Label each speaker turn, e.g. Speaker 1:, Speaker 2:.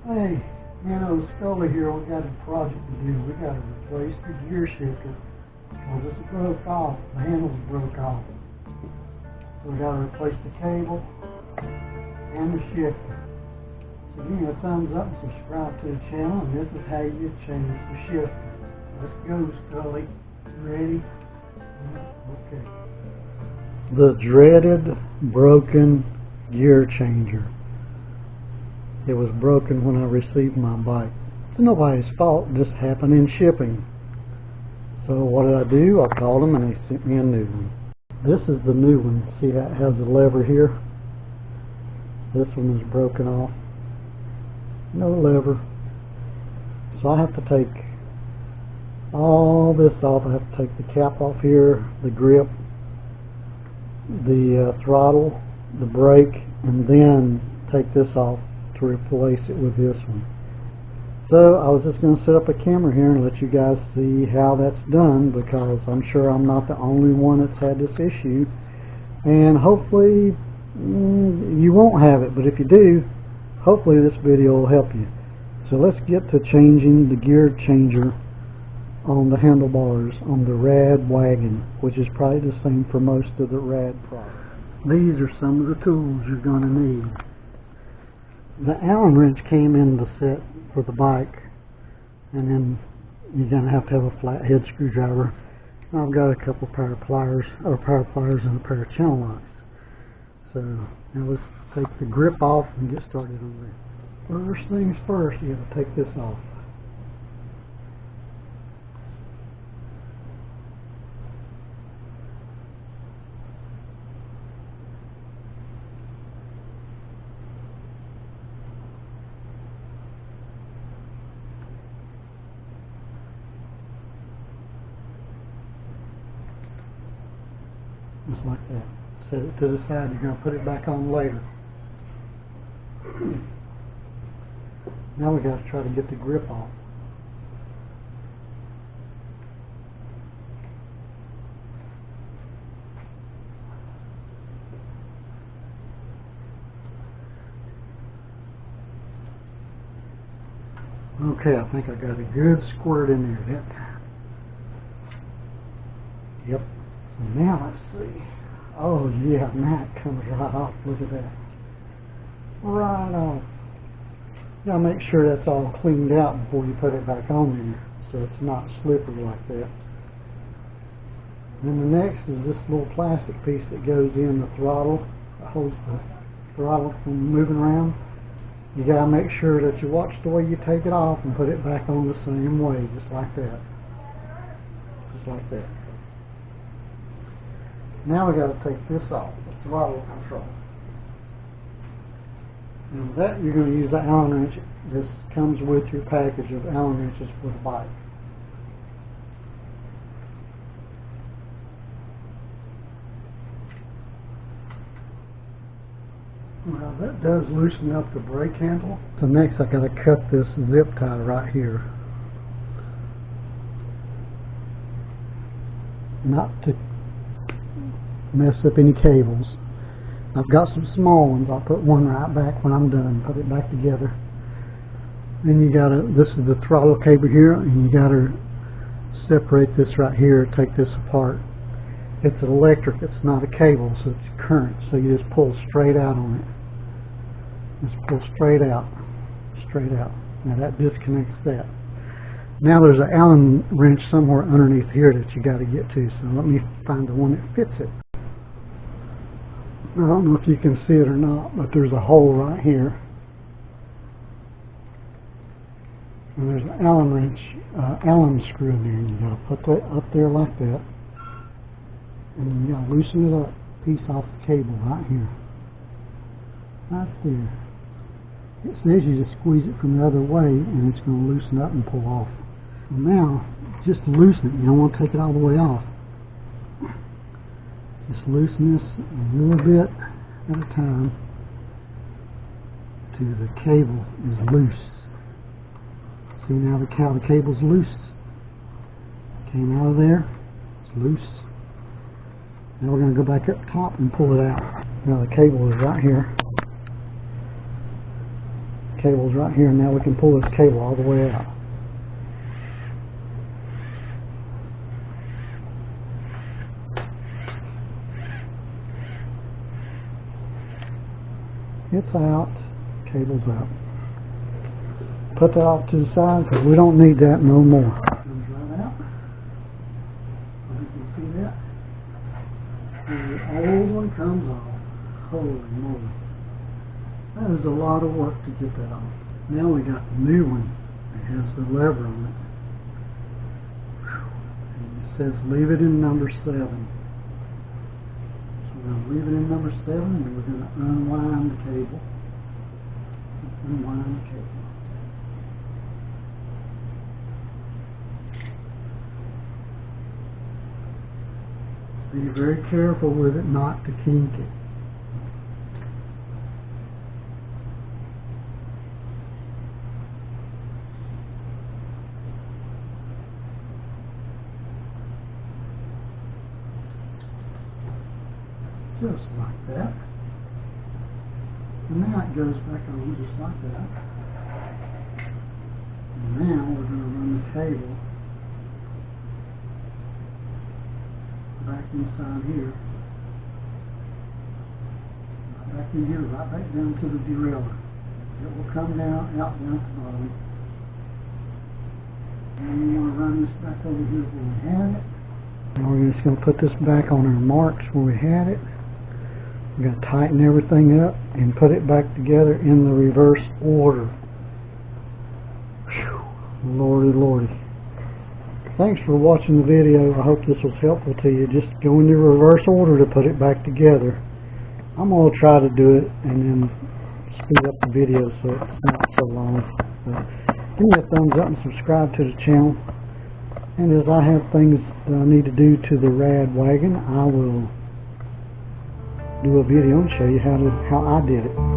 Speaker 1: Hey, Scully here, we got a project to do. We got to replace the gear shifter. Well, this broke off. The handles broke off. So we got to replace the cable and the shifter. So give me a thumbs up and subscribe to the channel, and this is how you change the shifter. Let's go, Scully. Ready? Okay. The dreaded broken gear changer. It was broken when I received my bike. It's nobody's fault, just happened in shipping. So what did I do? I called them and they sent me a new one. This is the new one. See how it has the lever here? This one is broken off. No lever. So I have to take all this off. I have to take the cap off here, the grip, the throttle, the brake, and then take this off to replace it with this one. So I was just going to set up a camera here and let you guys see how that's done, because I'm sure I'm not the only one that's had this issue, and hopefully you won't have it, but if you do, hopefully this video will help you. So let's get to changing the gear changer on the handlebars on the Rad Wagon, which is probably the same for most of the Rad products. These are some of the tools you're going to need. The Allen wrench came in the set for the bike, and then you're going to have a flathead screwdriver. I've got a couple pair of pliers and a pair of channel locks. So now let's take the grip off and get started on that. First things first, you have to take this off. Just like that. Set it to the side. You're going to put it back on later. Now we got to try to get the grip off. Okay, I think I got a good squirt in there that time. Yep. So now let's see. Oh yeah, now it comes right off. Look at that. Right off. Now make sure that's all cleaned out before you put it back on there, so it's not slippery like that. Then the next is this little plastic piece that goes in the throttle, that holds the throttle from moving around. You gotta make sure that you watch the way you take it off and put it back on the same way, just like that. Just like that. Now we gotta take this off, the throttle control. Now with that, you're going to use the Allen wrench. This comes with your package of Allen wrenches for the bike. Well, that does loosen up the brake handle. So next I got to cut this zip tie right here. Not to mess up any cables. I've got some small ones. I'll put one right back when I'm done. Put it back together. Then you gotta, this is the throttle cable here, and you gotta separate this right here, take this apart. It's electric, it's not a cable, so it's current. So you just pull straight out on it. Just pull straight out. Straight out. Now that disconnects that. Now there's an Allen wrench somewhere underneath here that you gotta get to, so let me find the one that fits it. I don't know if you can see it or not, but there's a hole right here. And there's an Allen wrench, Allen screw in there, and you gotta put that up there like that. And then you gotta loosen it up, piece off the cable right here. Right there. It says you just squeeze it from the other way, and it's gonna loosen up and pull off. So now, just to loosen it, you don't want to take it all the way off. Just loosen this a little bit at a time till the cable is loose. See now how the cable's loose? Came out of there, it's loose. Now we're going to go back up top and pull it out. Now the cable is right here. cable's right here. Now we can pull this cable all the way out. It's out, cable's out. Put that off to the side because we don't need that no more. Comes right out. You can see that. And the old one comes off. Holy moly. That is a lot of work to get that off. Now we got the new one that has the lever on it. And it says leave it in number 7. So we're going to leave it in number 7 and we're going to unwind the cable. Unwind the cable. Be very careful with it not to kink it. Just like that. And now it goes back on just like that. And now we're going to run the cable back inside here. Right back in here, right back down to the derailleur. It will come down, out down to the bottom. And we want to run this back over here where we had it. And we're just going to put this back on our marks where we had it. We're going to tighten everything up and put it back together in the reverse order. Whew. Lordy, lordy. Thanks for watching the video. I hope this was helpful to you. Just go in the reverse order to put it back together. I'm going to try to do it and then speed up the video so it's not so long. But give me a thumbs up and subscribe to the channel. And as I have things that I need to do to the Rad Wagon, I will do a video and show you how I did it.